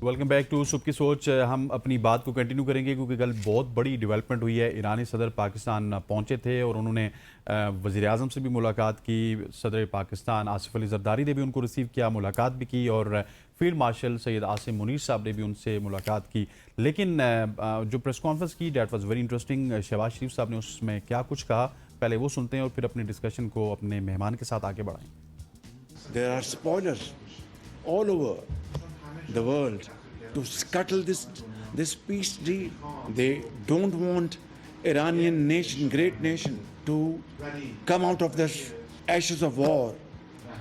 Welcome back to صبح کی سوچ. ہم اپنی بات کو کنٹینیو کریں گے کیونکہ کل بہت بڑی ڈیولپمنٹ ہوئی ہے. ایرانی صدر پاکستان پہنچے تھے اور انہوں نے وزیر اعظم سے بھی ملاقات کی. صدر پاکستان آصف علی زرداری نے بھی ان کو ریسیو کیا, ملاقات بھی کی, اور فیلڈ مارشل سید عاصم منیر صاحب نے بھی ان سے ملاقات کی. لیکن جو پریس کانفرنس کی that was very interesting. Shehbaz Sharif Sahib نے اس میں کیا کچھ کہا, پہلے وہ سنتے ہیں اور پھر اپنی ڈسکشن کو اپنے مہمان کے ساتھ آگے بڑھائیں. There are spoilers all over the world to scuttle this peace deal. They don't want Iranian nation, great nation, to come out of the ashes of war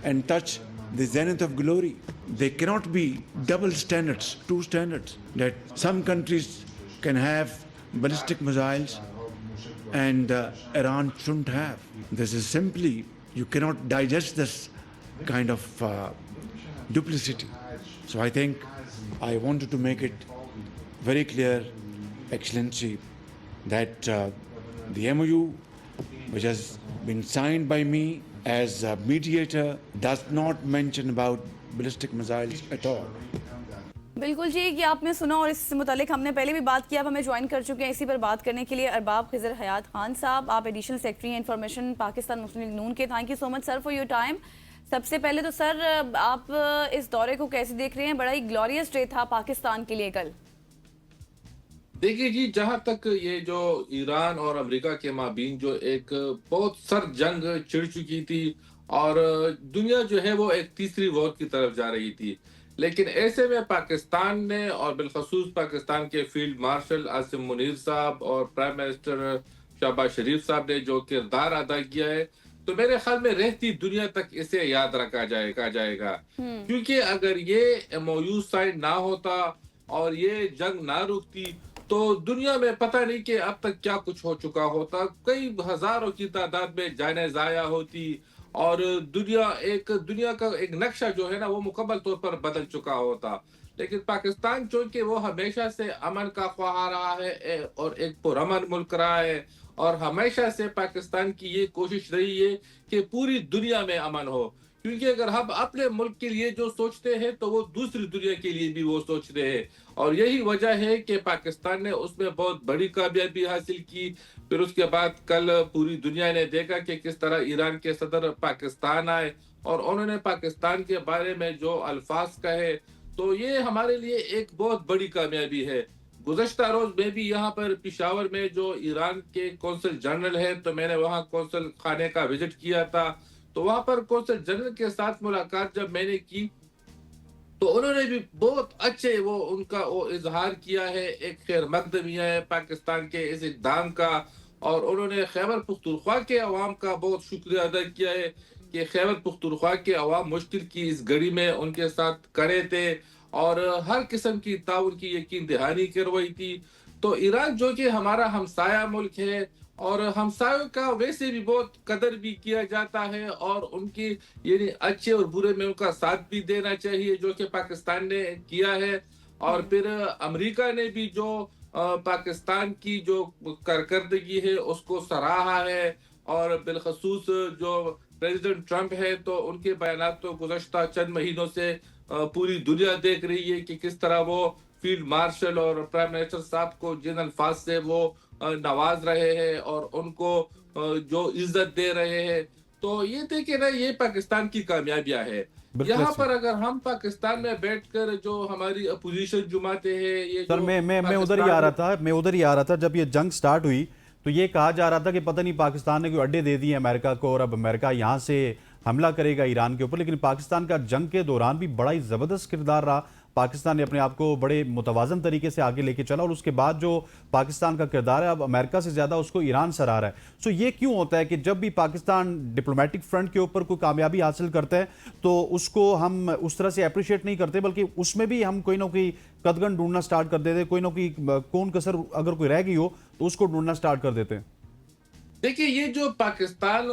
and touch the zenith of glory. There cannot be double standards, two standards, that some countries can have ballistic missiles and Iran shouldn't have. This is simply, you cannot digest this kind of duplicity. So I think I wanted to make it very clear, Excellency, that the MOU which has been signed by me as a mediator does not mention about ballistic missiles at all. بالکل جی, یہ آپ نے سنا اور اس سے متعلق ہم نے پہلے بھی بات کیا. اب ہمیں جوائن کر چکے ہیں اسی پر بات کرنے کے لیے ارباب خضر حیات خان صاحب. آپ ایڈیشنل سیکرٹری ہیں انفارمیشن پاکستان مسلم لیگ نون کے. Thank you so much sir for your time. سب سے پہلے تو سر آپ اس دورے کو کیسے دیکھ رہے ہیں؟ بڑا ہی گلوریس ڈے تھا پاکستان کے لیے کل. دیکھیے جی, جہاں تک یہ جو ایران اور امریکہ کے مابین جو ایک بہت سرد جنگ چھڑ چکی تھی اور دنیا جو ہے وہ ایک تیسری وار کی طرف جا رہی تھی, لیکن ایسے میں پاکستان نے اور بالخصوص پاکستان کے فیلڈ مارشل عاصم منیر صاحب اور پرائم منسٹر شہباز شریف صاحب نے جو کردار ادا کیا ہے, تو میرے خیال میں رہتی دنیا تک اسے یاد رکھا جائے گا. کیونکہ اگر یہ MOU سائن نہ ہوتا اور یہ جنگ نہ رکتی تو دنیا میں پتہ نہیں کہ اب تک کیا کچھ ہو چکا ہوتا. کئی ہزاروں کی تعداد میں جانیں ضائع ہوتی اور دنیا کا ایک نقشہ جو ہے نا وہ مکمل طور پر بدل چکا ہوتا. لیکن پاکستان چونکہ وہ ہمیشہ سے امن کا خواہاں رہا ہے اور ایک پرامن ملک رہا ہے, اور ہمیشہ سے پاکستان کی یہ کوشش رہی ہے کہ پوری دنیا میں امن ہو. کیونکہ اگر ہم اپنے ملک کے لیے جو سوچتے ہیں تو وہ دوسری دنیا کے لیے بھی وہ سوچتے ہیں, اور یہی وجہ ہے کہ پاکستان نے اس میں بہت بڑی کامیابی حاصل کی. پھر اس کے بعد کل پوری دنیا نے دیکھا کہ کس طرح ایران کے صدر پاکستان آئے اور انہوں نے پاکستان کے بارے میں جو الفاظ کہے, تو یہ ہمارے لیے ایک بہت بڑی کامیابی ہے. گزشتہ روز میں بھی یہاں پر پشاور میں جو ایران کے قونصل جنرل ہے, تو میں نے وہاں قونصل خانے کا وزٹ کیا تھا. تو وہاں پر قونصل جنرل کے ساتھ ملاقات جب میں نے کی تو انہوں نے بھی بہت اچھے ان کا اظہار کیا ہے, ایک خیر مقدمیہ ہے پاکستان کے اس اقدام کا, اور انہوں نے خیبر پختونخوا کے عوام کا بہت شکریہ ادا کیا ہے کہ خیبر پختونخوا کے عوام مشکل کی اس گھڑی میں ان کے ساتھ کھڑے تھے اور ہر قسم کی تعاون کی یقین دہانی کروائی تھی. تو ایران جو کہ ہمارا ہمسایہ ملک ہے اور ہمسایوں کا ویسے بھی بہت قدر بھی کیا جاتا ہے, اور ان کی یعنی اچھے اور برے میں ان کا ساتھ بھی دینا چاہیے, جو کہ پاکستان نے کیا ہے. اور پھر امریکہ نے بھی جو پاکستان کی جو کارکردگی ہے اس کو سراہا ہے, اور بالخصوص جو پریزیڈنٹ ٹرمپ ہے تو ان کے بیانات تو گزشتہ چند مہینوں سے پوری دنیا دیکھ رہی ہے کہ کس طرح وہ فیلڈ مارشل اور پرائم منسٹر صاحب کو جن الفاظ سے وہ نواز رہے ہیں اور ان کو جو عزت دے رہے ہیں. تو یہ دیکھیں نا, یہ پاکستان کی کامیابیاں ہے. یہاں پر اگر ہم پاکستان میں بیٹھ کر جو ہماری اپوزیشن جماعتیں ہیں, یہ سر میں ادھر ہی آ رہا تھا جب یہ جنگ سٹارٹ ہوئی تو یہ کہا جا رہا تھا کہ پتہ نہیں پاکستان نے کوئی اڈے دے دیے امریکہ کو اور اب امریکہ یہاں سے حملہ کرے گا ایران کے اوپر. لیکن پاکستان کا جنگ کے دوران بھی بڑا ہی زبردست کردار رہا. پاکستان نے اپنے آپ کو بڑے متوازن طریقے سے آگے لے کے چلا, اور اس کے بعد جو پاکستان کا کردار ہے اب امریکہ سے زیادہ اس کو ایران سراہ رہا ہے. سو یہ کیوں ہوتا ہے کہ جب بھی پاکستان ڈپلومیٹک فرنٹ کے اوپر کوئی کامیابی حاصل کرتا ہے تو اس کو ہم اس طرح سے اپریشیٹ نہیں کرتے, بلکہ اس میں بھی ہم کوئی نہ کوئی قدغن ڈھونڈنا سٹارٹ کر دیتے, کوئی نہ کوئی کون کسر اگر کوئی رہ گئی ہو تو اس کو ڈھونڈنا سٹارٹ کر دیتے ہیں. دیکھیں, یہ جو پاکستان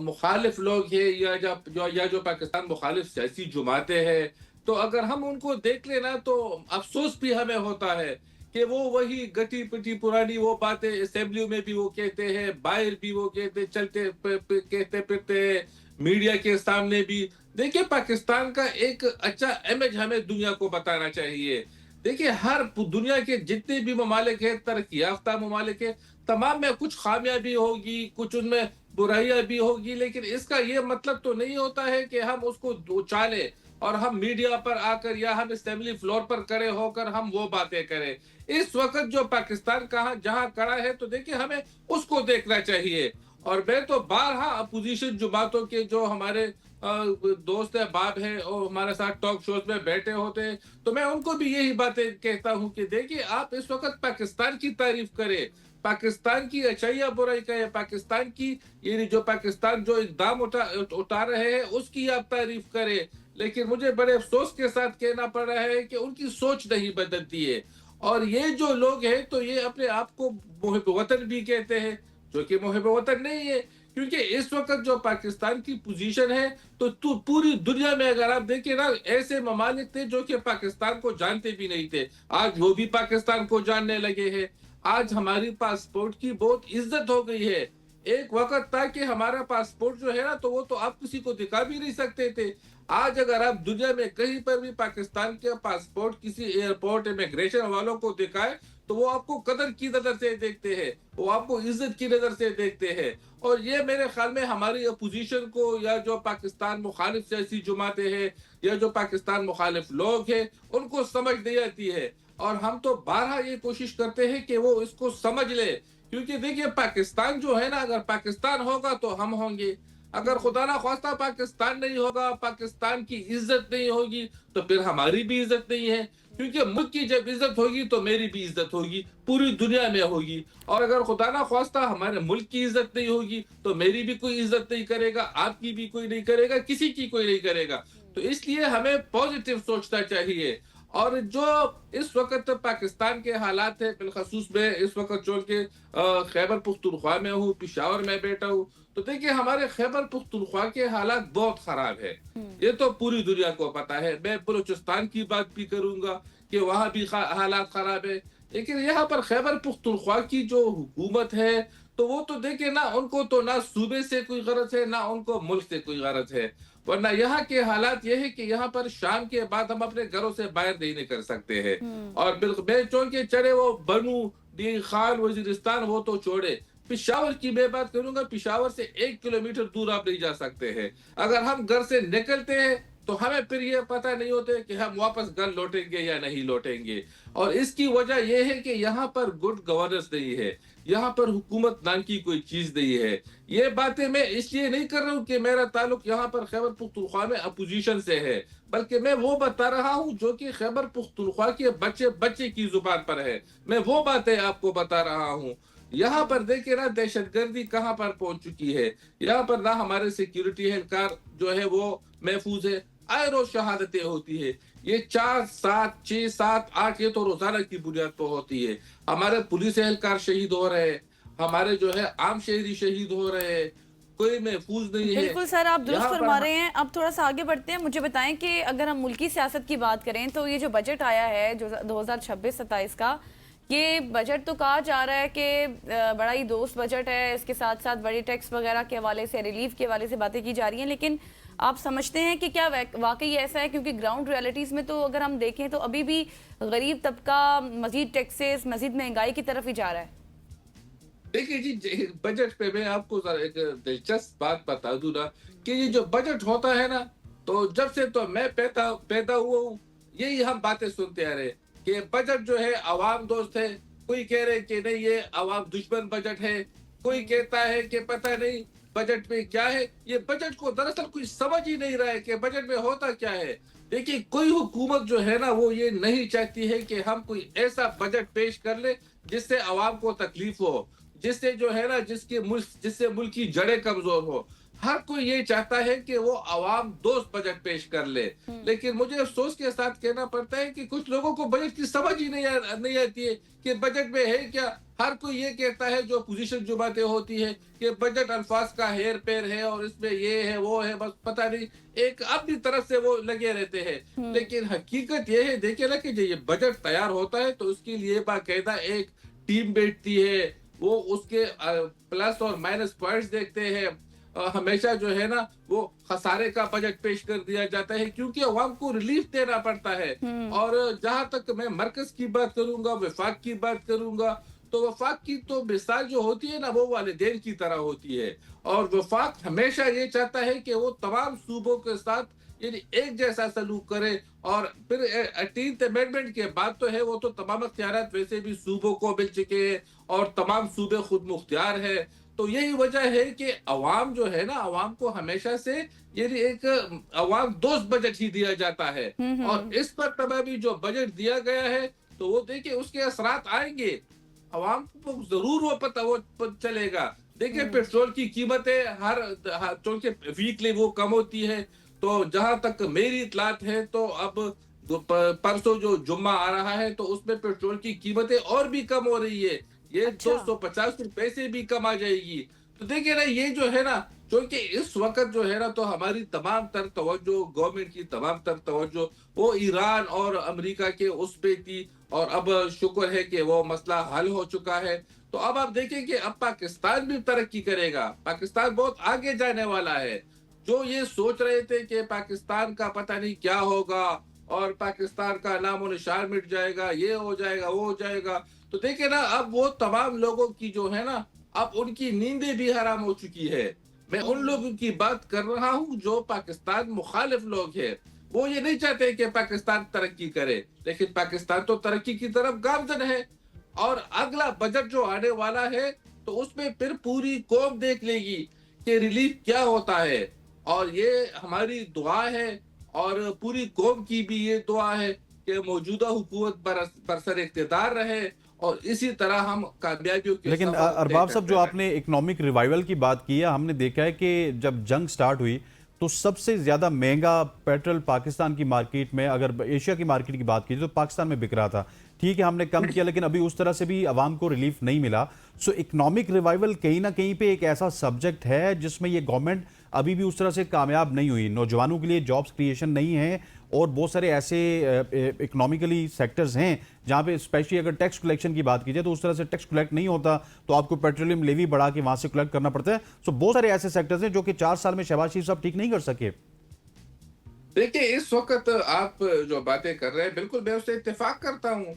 مخالف لوگ ہیں یا جو پاکستان مخالف سیاسی جماعتیں ہیں, تو اگر ہم ان کو دیکھ لینا تو افسوس بھی ہمیں ہوتا ہے کہ وہ وہی گٹی پٹی پرانی وہ باتیں اسمبلیوں میں بھی وہ کہتے ہیں, باہر بھی وہ کہتے, چلتے کہتے پھرتے ہیں, میڈیا کے سامنے بھی. دیکھیں, پاکستان کا ایک اچھا امیج ہمیں دنیا کو بتانا چاہیے. دیکھیے ہر دنیا کے جتنے بھی ممالک ہیں، ترقی یافتہ ممالک ہیں، تمام میں کچھ خامیاں بھی ہوگی، کچھ ان میں برائیاں بھی ہوگی، لیکن اس کا یہ مطلب تو نہیں ہوتا ہے کہ ہم اس کو اچالیں اور ہم میڈیا پر آ کر یا ہم اسمبلی فلور پر کھڑے ہو کر ہم وہ باتیں کریں۔ اس وقت جو پاکستان جہاں کھڑا ہے تو دیکھیے ہمیں اس کو دیکھنا چاہیے۔ اور میں تو بارہا اپوزیشن جماعتوں کے جو ہمارے دوست احباب ہیں اور ہمارے ساتھ ٹاک شوز میں بیٹھے ہوتے ہیں، تو میں ان کو بھی یہی باتیں کہتا ہوں کہ دیکھیے آپ اس وقت پاکستان کی تعریف کریں، پاکستان کی اچھائیاں برائی کہیں، پاکستان کی یعنی جو پاکستان جو اقدام اٹھا رہے ہیں اس کی آپ تعریف کریں، لیکن مجھے بڑے افسوس کے ساتھ کہنا پڑ رہا ہے کہ ان کی سوچ نہیں بدلتی ہے۔ اور یہ جو لوگ ہیں تو یہ اپنے آپ کو محب وطن بھی کہتے ہیں، جو کہ محب وطن نہیں ہے، کیونکہ اس وقت جو پاکستان کی پوزیشن ہے تو پوری دنیا میں اگر آپ دیکھیں نا، ایسے ممالک تھے جو کہ پاکستان کو جانتے بھی نہیں تھے، آج وہ بھی پاکستان کو جاننے لگے ہیں۔ آج ہماری پاسپورٹ کی بہت عزت ہو گئی ہے۔ ایک وقت تھا کہ ہمارا پاسپورٹ جو ہے نا تو وہ تو آپ کسی کو دکھا بھی نہیں سکتے تھے۔ آج اگر آپ دنیا میں کہیں پر بھی پاکستان کے پاسپورٹ کسی ایئرپورٹ امیگریشن والوں کو دکھائے تو وہ آپ کو قدر کی نظر سے دیکھتے ہیں، وہ آپ کو عزت کی نظر سے دیکھتے ہیں۔ اور یہ میرے خیال میں ہماری اپوزیشن کو یا جو پاکستان مخالف سیاسی جماعتیں ہیں یا جو پاکستان مخالف لوگ ہیں ان کو سمجھ نہیں آتی ہے، اور ہم تو بارہا یہ کوشش کرتے ہیں کہ وہ اس کو سمجھ لے، کیونکہ دیکھیے پاکستان جو ہے نا، اگر پاکستان ہوگا تو ہم ہوں گے، اگر خدا نہ خواستہ پاکستان نہیں ہوگا، پاکستان کی عزت نہیں ہوگی تو پھر ہماری بھی عزت نہیں ہے، کیونکہ ملک کی جب عزت ہوگی تو میری بھی عزت ہوگی، پوری دنیا میں ہوگی، اور اگر خدا نہ خواستہ ہمارے ملک کی عزت نہیں ہوگی تو میری بھی کوئی عزت نہیں کرے گا، آپ کی بھی کوئی نہیں کرے گا، کسی کی کوئی نہیں کرے گا۔ تو اس لیے ہمیں پازیٹیو سوچنا چاہیے۔ اور جو اس وقت پاکستان کے حالات ہیں، بالخصوص میں اس وقت جو کہ خیبر پختونخوا میں ہوں، پشاور میں بیٹھا ہوں، تو دیکھیں ہمارے خیبر پختونخوا کے حالات بہت خراب ہے، یہ تو پوری دنیا کو پتا ہے۔ میں بلوچستان کی بات بھی کروں گا کہ وہاں بھی حالات خراب ہے، لیکن یہاں پر خیبر پختونخوا کی جو حکومت ہے تو وہ تو دیکھیں نا، ان کو تو نہ صوبے سے کوئی غرض ہے نہ ان کو ملک سے کوئی غرض ہے، ورنہ یہاں کے حالات یہ ہے کہ یہاں پر شام کے بعد ہم اپنے گھروں سے باہر نہیں نکل سکتے ہیں۔ اور بے چونکہ چڑھے وہ بنو دی خان وزیرستان وہ تو چھوڑے، پشاور کی میں بات کروں گا، پشاور سے 1 کلومیٹر دور آپ نہیں جا سکتے ہیں۔ اگر ہم گھر سے نکلتے ہیں تو ہمیں پھر یہ پتہ نہیں ہوتے کہ ہم واپس گھر لوٹیں گے یا نہیں لوٹیں گے، اور اس کی وجہ یہ ہے کہ یہاں پر گڈ گورننس نہیں ہے، یہاں پر حکومت نام کی کوئی چیز نہیں ہے۔ یہ باتیں میں اس لیے نہیں کر رہا ہوں کہ میرا تعلق یہاں پر خیبر پختونخوا میں اپوزیشن سے ہے، بلکہ میں وہ بتا رہا ہوں جو کہ خیبر پختونخوا کے بچے کی زبان پر ہے، میں وہ باتیں آپ کو بتا رہا ہوں۔ یہاں پر دیکھیں نا دہشت گردی کہاں پر پہنچ چکی ہے، یہاں پر نہ ہمارے سیکیورٹی اہلکار جو ہے وہ محفوظ ہے، آئے روز شہادتیں ہوتی ہے، یہ 4 7 6 7 8 یہ تو روزانہ کی بنیاد پر ہوتی ہے۔ ہمارے پولیس اہلکار شہید ہو رہے ہیں، ہمارے جو ہے عام شہری شہید ہو رہے ہیں، کوئی محفوظ نہیں ہے۔ بالکل سر، آپ درست یہاں پر فرما رہے ہیں۔ اب تھوڑا سا آگے بڑھتے ہیں، مجھے بتائیں کہ اگر ہم ملکی سیاست کی بات کریں تو یہ جو بجٹ آیا ہے جو 2026-27 کا، یہ بجٹ تو کہا جا رہا ہے کہ بڑا ہی دوست بجٹ ہے، اس کے ساتھ ساتھ بڑی ٹیکس وغیرہ کے حوالے سے، ریلیف کے حوالے سے باتیں کی جا رہی ہیں، لیکن آپ سمجھتے ہیں کہ کیا واقعی ایسا ہے؟ کیونکہ گراؤنڈ ریالٹیز میں تو اگر ہم دیکھیں تو ابھی بھی غریب طبقہ مزید ٹیکسز، مزید مہنگائی کی طرف ہی جا رہا ہے۔ دیکھیے جی، بجٹ پہ میں آپ کو ذرا ایک دلچسپ بات بتا دوں نا، کہ یہ جو بجٹ ہوتا ہے نا، تو جب سے تو میں پیدا ہوا ہوں یہی ہم باتیں سنتے آ رہے کہ بجٹ جو ہے عوام دوست ہے، کوئی کہہ رہے کہ نہیں یہ عوام دشمن بجٹ ہے، کوئی کہتا ہے کہ پتہ نہیں بجٹ میں کیا ہے۔ یہ بجٹ کو دراصل کوئی سمجھ ہی نہیں رہا ہے کہ بجٹ میں ہوتا کیا ہے۔ دیکھیے کوئی حکومت جو ہے نا وہ یہ نہیں چاہتی ہے کہ ہم کوئی ایسا بجٹ پیش کر لیں جس سے عوام کو تکلیف ہو، جس سے جو ہے نا جس سے ملک کی جڑیں کمزور ہو۔ ہر کوئی یہ چاہتا ہے کہ وہ عوام دوست بجٹ پیش کر لے، لیکن مجھے افسوس کے ساتھ کہنا پڑتا ہے کہ کچھ لوگوں کو بجٹ کی سمجھ ہی نہیں آتی ہے کہ بجٹ میں ہے کیا۔ ہر کوئی یہ کہتا ہے، جو اپوزیشن جو باتیں ہوتی ہے کہ بجٹ الفاظ کا ہیر پیر ہے اور اس میں یہ ہے وہ ہے، بس پتہ نہیں ایک اپنی طرف سے وہ لگے رہتے ہیں، لیکن حقیقت یہ ہے دیکھیں نا کہ جو یہ بجٹ تیار ہوتا ہے تو اس کے لیے باقاعدہ ایک ٹیم بیٹھتی ہے، وہ اس کے پلس اور مائنس پوائنٹس دیکھتے ہیں، ہمیشہ جو ہے نا وہ خسارے کا بجٹ پیش کر دیا جاتا ہے کیونکہ عوام کو ریلیف دینا پڑتا ہے. اور جہاں تک میں مرکز کی بات کروں گا، وفاق کی بات کروں گا، تو وفاق کی تو مثال جو ہوتی ہے نا وہ والدین کی طرح ہوتی ہے. اور وفاق ہمیشہ یہ چاہتا ہے کہ وہ تمام صوبوں کے ساتھ یعنی ایک جیسا سلوک کرے. اور پھر 18th امینڈمنٹ کے بعد تو ہے وہ تو تمام اختیارات ویسے بھی صوبوں کو مل چکے ہیں اور تمام صوبے خود مختار ہے. تو یہی وجہ ہے کہ عوام جو ہے نا، عوام کو ہمیشہ سے یعنی ایک عوام دوست بجٹ ہی دیا جاتا ہے. اور اس پر تمامی جو بجٹ دیا گیا ہے تو وہ دیکھیں اس کے اثرات آئیں گے، عوام کو ضرور وہ پتہ وہ چلے گا. دیکھیں پیٹرول کی قیمتیں چونکہ ویکلی وہ کم ہوتی ہے، تو جہاں تک میری اطلاعات ہے تو اب پرسوں جو جمعہ آ رہا ہے تو اس میں پیٹرول کی قیمتیں اور بھی کم ہو رہی ہے، یہ 250 روپے سے بھی کم آ جائے گی. تو دیکھیں نا یہ جو ہے نا، چونکہ اس وقت جو ہے نا تو ہماری تمام تر توجہ، گورنمنٹ کی تمام تر توجہ وہ ایران اور امریکہ کے اس پہ تھی، اور اب شکر ہے کہ وہ مسئلہ حل ہو چکا ہے. تو اب آپ دیکھیں کہ اب پاکستان بھی ترقی کرے گا، پاکستان بہت آگے جانے والا ہے. جو یہ سوچ رہے تھے کہ پاکستان کا پتہ نہیں کیا ہوگا اور پاکستان کا نام و نشان مٹ جائے گا، یہ ہو جائے گا، وہ ہو جائے گا، تو دیکھیں نا اب وہ تمام لوگوں کی جو ہے نا اب ان کی نیندیں بھی حرام ہو چکی ہے. میں ان لوگوں کی بات کر رہا ہوں جو پاکستان مخالف لوگ ہیں، وہ یہ نہیں چاہتے کہ پاکستان ترقی کرے، لیکن پاکستان تو ترقی کی طرف گامزن ہے. اور اگلا بجٹ جو آنے والا ہے تو اس میں پھر پوری قوم دیکھ لے گی کہ ریلیف کیا ہوتا ہے. اور یہ ہماری دعا ہے اور پوری قوم کی بھی یہ دعا ہے کہ موجودہ حکومت برسر اقتدار رہے اور اسی طرح ہم کامیابیوں کے لیکن ارباب صاحب جو آپ نے اکنامک ریوائیول کی بات کی ہے، ہم نے دیکھا ہے کہ جب جنگ سٹارٹ ہوئی تو سب سے زیادہ مہنگا پیٹرول پاکستان کی مارکیٹ میں، اگر ایشیا کی مارکیٹ کی بات کی تو پاکستان میں بک رہا تھا. ٹھیک ہے ہم نے کم کیا لیکن ابھی اس طرح سے بھی عوام کو ریلیف نہیں ملا. سو اکنامک ریوائیول کہیں نہ کہیں پہ ایک ایسا سبجیکٹ ہے جس میں یہ گورنمنٹ ابھی بھی اس طرح سے کامیاب نہیں ہوئی. نوجوانوں کے لیے جابس کریشن نہیں ہے اور بہت سارے ایسے اکنامیکلی سیکٹرز ہیں جہاں پہ اسپیشلی اگر ٹیکس کلیکشن کی بات کی جائے تو اس طرح سے ٹیکس کلیکٹ نہیں ہوتا، تو آپ کو پیٹرولیم لیوی بڑھا کے وہاں سے کلیکٹ کرنا پڑتا ہے. سو بہت سارے ایسے سیکٹرز ہیں جو کہ 4 سال میں شہباز شریف صاحب ٹھیک نہیں کر سکے. دیکھیں اس وقت آپ جو باتیں کر رہے ہیں بالکل میں اس سے اتفاق کرتا ہوں.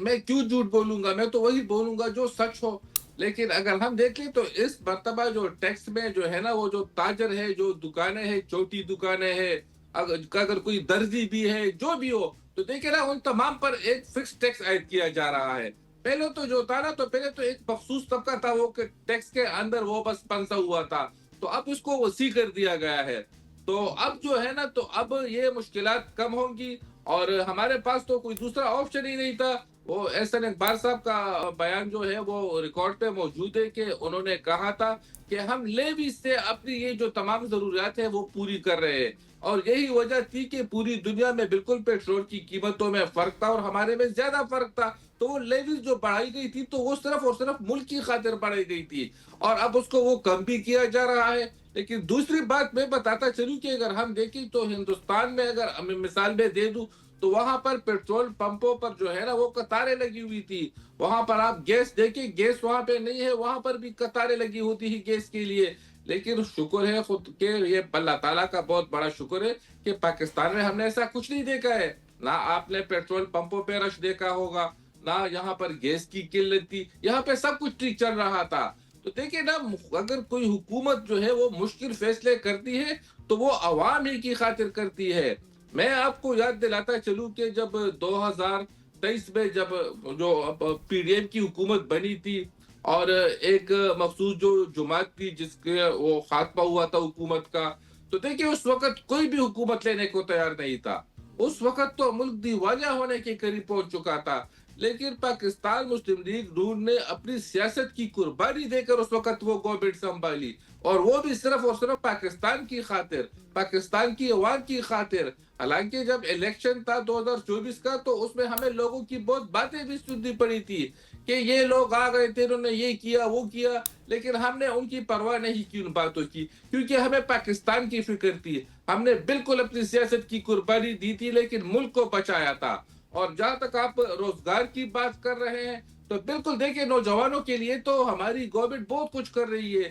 میں کیوں جھوٹ بولوں گا، میں تو وہی بولوں گا جو سچ ہو. لیکن اگر ہم دیکھیں تو اس مرتبہ جو ٹیکس میں جو ہے نا وہ جو تاجر ہے، جو دکانیں ہیں، چھوٹی دکانیں ہیں، اگر کوئی درزی بھی ہے، جو بھی ہو، تو دیکھیں نا ان تمام پر ایک فکس ٹیکس عائد کیا جا رہا ہے. پہلے تو جو تھا نا تو پہلے تو ایک مخصوص طبقہ تھا وہ ٹیکس کے اندر وہ بس پنسا ہوا تھا، تو اب اس کو وسیع کر دیا گیا ہے. تو اب جو ہے نا تو اب یہ مشکلات کم ہوں گی اور ہمارے پاس تو کوئی دوسرا آپشن ہی نہیں تھا. وہ احسن اقبال صاحب کا بیان جو ہے وہ ریکارڈ پہ موجود ہے کہ انہوں نے کہا تھا کہ ہم لیوی سے اپنی یہ جو تمام ضروریات ہیں وہ پوری کر رہے ہیں. اور یہی وجہ تھی کہ پوری دنیا میں بالکل پیٹرول کی قیمتوں میں فرق تھا اور ہمارے میں زیادہ فرق تھا. تو وہ لیویز جو بڑھائی گئی تھی تو وہ صرف اور صرف ملک کی خاطر بڑھائی گئی تھی اور اب اس کو وہ کم بھی کیا جا رہا ہے. لیکن دوسری بات میں بتاتا چلوں کہ اگر ہم دیکھیں تو ہندوستان میں اگر مثال میں دے دوں تو وہاں پر پیٹرول پمپوں پر جو ہے نا وہ قطاریں لگی ہوئی تھی. وہاں پر آپ گیس دیکھیں، گیس وہاں پہ نہیں ہے، وہاں پر بھی قطاریں لگی ہوتی ہی گیس کے لیے. لیکن شکر ہے خود کے یہ اللہ تعالیٰ کا بہت بڑا شکر ہے کہ پاکستان میں ہم نے ایسا کچھ نہیں دیکھا ہے. نہ آپ نے پیٹرول پمپوں پہ رش دیکھا ہوگا، نہ یہاں پر گیس کی قلت تھی، یہاں پہ سب کچھ ٹھیک چل رہا تھا. تو دیکھیں نا اگر کوئی حکومت جو ہے وہ مشکل فیصلے کرتی ہے تو وہ عوام ہی کی خاطر کرتی ہے. میں آپ کو یاد دلاتا چلوں کہ جب 2023 میں جب جو پی ڈی ایم کی حکومت بنی تھی اور ایک مخصوص جو جماعت تھی جس کے وہ خاتمہ ہوا تھا حکومت کا، تو دیکھیں اس وقت کوئی بھی حکومت لینے کو تیار نہیں تھا. اس وقت تو ملک دیوالیہ ہونے کے قریب پہنچ چکا تھا. لیکن پاکستان مسلم لیگ نون نے اپنی سیاست کی قربانی دے کر اس وقت وہ گورنمنٹ سنبھالی اور وہ بھی صرف اور صرف پاکستان کی خاطر، پاکستان کی عوام کی خاطر. حالانکہ جب الیکشن تھا 2024 کا تو اس میں ہمیں لوگوں کی بہت باتیں بھی سننی پڑی تھی کہ یہ لوگ آ گئے تھے، انہوں نے یہ کیا وہ کیا، لیکن ہم نے ان کی پرواہ نہیں کی ان باتوں کی کیونکہ ہمیں پاکستان کی فکر تھی. ہم نے بالکل اپنی سیاست کی قربانی دی تھی لیکن ملک کو بچایا تھا. اور جہاں تک آپ روزگار کی بات کر رہے ہیں تو بالکل دیکھیں نوجوانوں کے لیے تو ہماری گورنمنٹ بہت کچھ کر رہی ہے.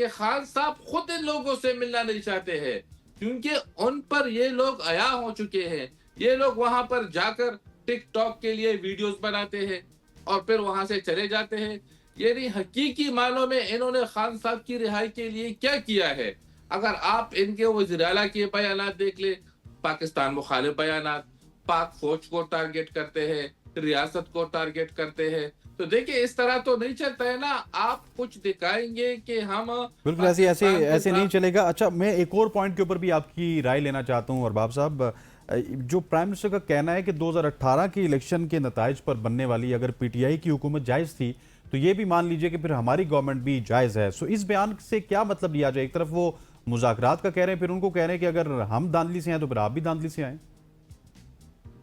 کہ خان صاحب خود ان لوگوں سے ملنا نہیں چاہتے ہیں، کیونکہ ان پر یہ لوگ عیاں ہو چکے ہیں. یہ لوگ وہاں پر جا کر ٹک ٹاک کے لیے ویڈیوز بناتے ہیں اور پھر وہاں سے چلے جاتے ہیں. یعنی حقیقی معنوں میں انہوں نے خان صاحب کی رہائی کے لیے کیا کیا ہے؟ اگر آپ ان کے وزیر اعلیٰ کے بیانات دیکھ لیں، پاکستان مخالف بیانات، پاک فوج کو ٹارگٹ کرتے ہیں، ریاست کو ٹارگٹ کرتے ہیں، تو دیکھیں اس طرح تو نہیں چلتا ہے نا. آپ کچھ دکھائیں گے کہ ہم بالکل ایسے نہیں چلے گا. اچھا میں ایک اور پوائنٹ کے اوپر بھی آپ کی رائے لینا چاہتا ہوں ارباب صاحب. جو پرائم منسٹر کا کہنا ہے کہ 2018 کے الیکشن کے نتائج پر بننے والی اگر پی ٹی آئی کی حکومت جائز تھی تو یہ بھی مان لیجئے کہ پھر ہماری گورنمنٹ بھی جائز ہے. سو اس بیان سے کیا مطلب لیا جائے؟ ایک طرف وہ مذاکرات کا کہہ رہے ہیں، پھر ان کو کہہ رہے ہیں کہ اگر ہم داندلی سے ہیں تو پھر آپ بھی داندلی سے آئیں.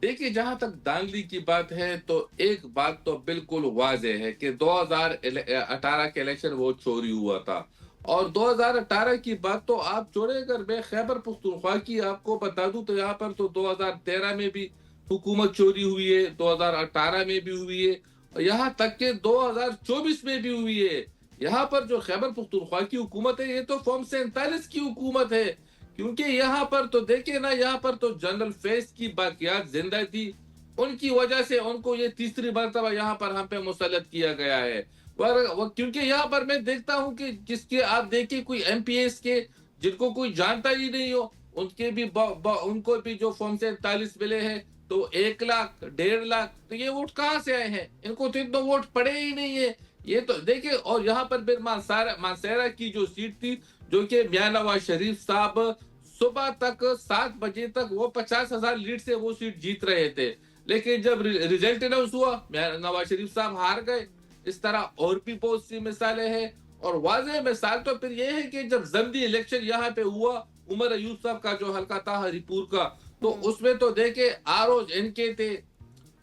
دیکھیے جہاں تک داندلی کی بات ہے تو ایک بات تو بالکل واضح ہے کہ 2018 کے الیکشن وہ چوری ہوا تھا. اور 2018 کی بات تو آپ چھوڑے، اگر میں خیبر پختونخوا کی آپ کو بتا دوں تو یہاں پر تو 2013 میں بھی حکومت چوری ہوئی ہے، 2018 میں بھی ہوئی ہے، اور یہاں تک کہ 2024 میں بھی ہوئی ہے. یہاں پر جو خیبر پختونخوا کی حکومت ہے یہ تو فارم 47 کی حکومت ہے، کیونکہ یہاں پر تو دیکھیں نا، یہاں پر تو جنرل فیس کی باقیات زندہ تھی، ان کی وجہ سے ان کو یہ تیسری مرتبہ یہاں پر ہم پہ مسلط کیا گیا ہے. کیونکہ یہاں پر میں دیکھتا ہوں کہ جس کے آپ دیکھیں کوئی ایم پی ایس کے جن کو کوئی جانتا ہی نہیں ہو، ان کو بھی جو فارم 47 ملے ہیں تو 1 لاکھ 1.5 لاکھ، تو یہ ووٹ کہاں سے آئے ہیں؟ ان کو تو اتنا ووٹ پڑے ہی نہیں ہے. یہ تو دیکھیں. اور یہاں پر پھر مانسیرا کی جو سیٹ تھی، جو کہ میاں نواز شریف صاحب صبح تک 7 بجے تک وہ 50,000 لیڈ سے وہ سیٹ جیت رہے تھے، لیکن جب ریزلٹ اناؤنس ہوا میاں نواز شریف صاحب ہار گئے. اس طرح اور بھی بہت سی مثالیں ہیں. اور واضح مثال تو پھر یہ ہے کہ جب ضمنی الیکشن یہاں پہ ہوا عمر ایوب صاحب کا جو حلقہ تھا ہری پور کا، تو اس میں تو دیکھیں آر اوز ان کے تھے،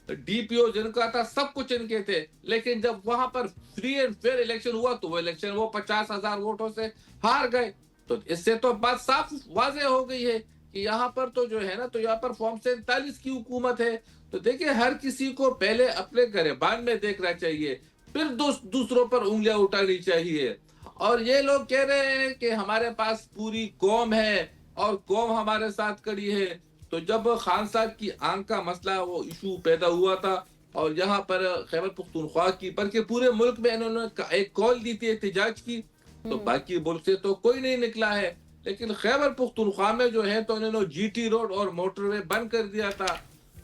ڈی پی او جن کا تھا، سب کچھ ان کے تھے، لیکن جب وہاں پر فری اینڈ فیئر الیکشن ہوا تو وہ الیکشن وہ 50,000 ووٹوں سے ہار گئے. تو اس سے تو بات صاف واضح ہو گئی ہے کہ یہاں پر تو جو ہے نا، تو یہاں پر فارم 47 کی حکومت ہے. تو دیکھیں ہر کسی کو پہلے اپنے گریبان میں دیکھنا چاہیے، پھر دوسروں پر انگلیاں اٹھانی چاہیے. اور یہ لوگ کہہ رہے ہیں کہ ہمارے پاس پوری قوم ہے اور قوم ہمارے ساتھ کھڑی ہے. تو جب خان صاحب کی آنکھ کا مسئلہ وہ ایشو پیدا ہوا تھا، اور یہاں پر خیبر پختونخوا کی بلکہ پورے ملک میں انہوں نے ایک کال دی تھی احتجاج کی، تو باقی ملک سے تو کوئی نہیں نکلا ہے. لیکن خیبر پختونخوا میں جو ہے تو انہوں نے جی ٹی روڈ اور موٹر وے بند کر دیا تھا.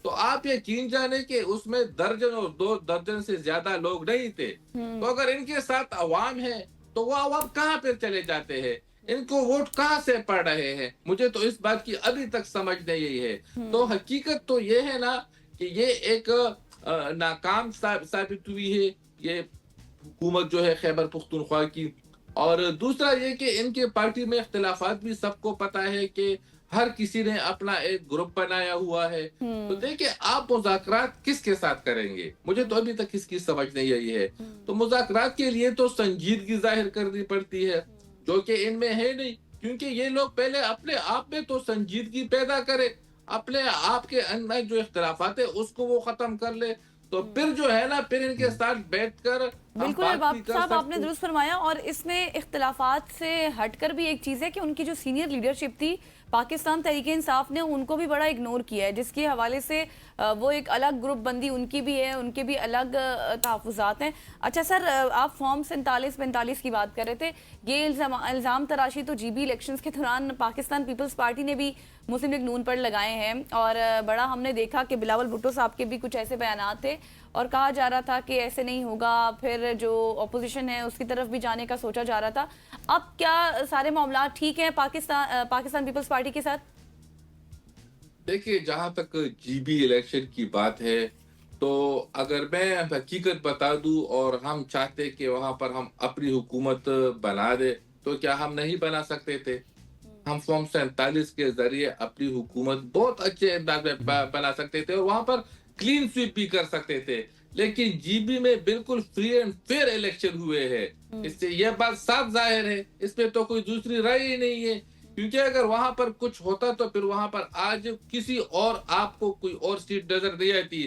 تو آپ یقین جانے کہ اس میں درجن اور 2 درجن سے زیادہ لوگ نہیں تھے. تو اگر ان کے ساتھ عوام ہے تو وہ عوام کہاں پہ چلے جاتے ہیں؟ ان کو ووٹ کہاں سے پڑ رہے ہیں؟ مجھے تو اس بات کی ابھی تک سمجھ نہیں ہے. تو حقیقت تو یہ ہے نا کہ یہ ایک ناکام ثابت ہوئی ہے یہ حکومت جو ہے خیبر پختونخوا کی. اور دوسرا یہ کہ ان کے پارٹی میں اختلافات بھی سب کو پتا ہے کہ ہر کسی نے اپنا ایک گروپ بنایا ہوا ہے. تو دیکھیں آپ مذاکرات کس کے ساتھ کریں گے؟ مجھے تو ابھی تک اس کی سمجھ نہیں آئی ہے. تو مذاکرات کے لیے تو سنجیدگی ظاہر کرنی پڑتی ہے، جو کہ ان میں ہے نہیں. کیونکہ یہ لوگ پہلے اپنے آپ میں تو سنجیدگی پیدا کرے، اپنے آپ کے اندر جو اختلافات ہے اس کو وہ ختم کر لے، تو پھر جو ہے نا پھر ان کے ساتھ بیٹھ کر بالکل ارباب صاحب آپ نے درست فرمایا. اور اس میں اختلافات سے ہٹ کر بھی ایک چیز ہے کہ ان کی جو سینئر لیڈرشپ تھی پاکستان تحریک انصاف نے ان کو بھی بڑا اگنور کیا ہے، جس کے حوالے سے وہ ایک الگ گروپ بندی ان کی بھی ہے، ان کے بھی الگ تحفظات ہیں. اچھا سر، آپ فارم 47-45 کی بات کر رہے تھے. یہ الزام تراشی تو جی بی الیکشنز کے دوران پاکستان پیپلز پارٹی نے بھی مسلم لیگ نون پر لگائے ہیں، اور بڑا ہم نے دیکھا کہ بلاول بھٹو صاحب کے بھی کچھ ایسے بیانات تھے اور کہا جا رہا تھا کہ ایسے نہیں ہوگا، پھر جو اپوزیشن ہے اس کی طرف بھی جانے کا سوچا جا رہا تھا. اب کیا سارے معاملات ٹھیک ہیں پاکستان پیپلز پارٹی کے ساتھ؟ دیکھیے جہاں تک جی بی الیکشن کی بات ہے تو اگر میں حقیقت بتا دوں اور ہم چاہتے کہ وہاں پر ہم اپنی حکومت بنا دے تو کیا ہم نہیں بنا سکتے تھے؟ ہم فارم 47 کے ذریعے اپنی حکومت بہت اچھے انداز میں بنا سکتے تھے اور وہاں پر کلین سویپ بھی کر سکتے تھے. لیکن جی بی میں بالکل فری اینڈ فیئر الیکشن ہوئے ہیں، اس سے یہ بات صاف ظاہر ہے، اس پہ تو کوئی دوسری رائے ہی نہیں ہے. کیونکہ اگر وہاں پر کچھ ہوتا تو پھر وہاں پر آج کسی اور آپ کو کوئی اور سیٹ نظر نہیں آتی.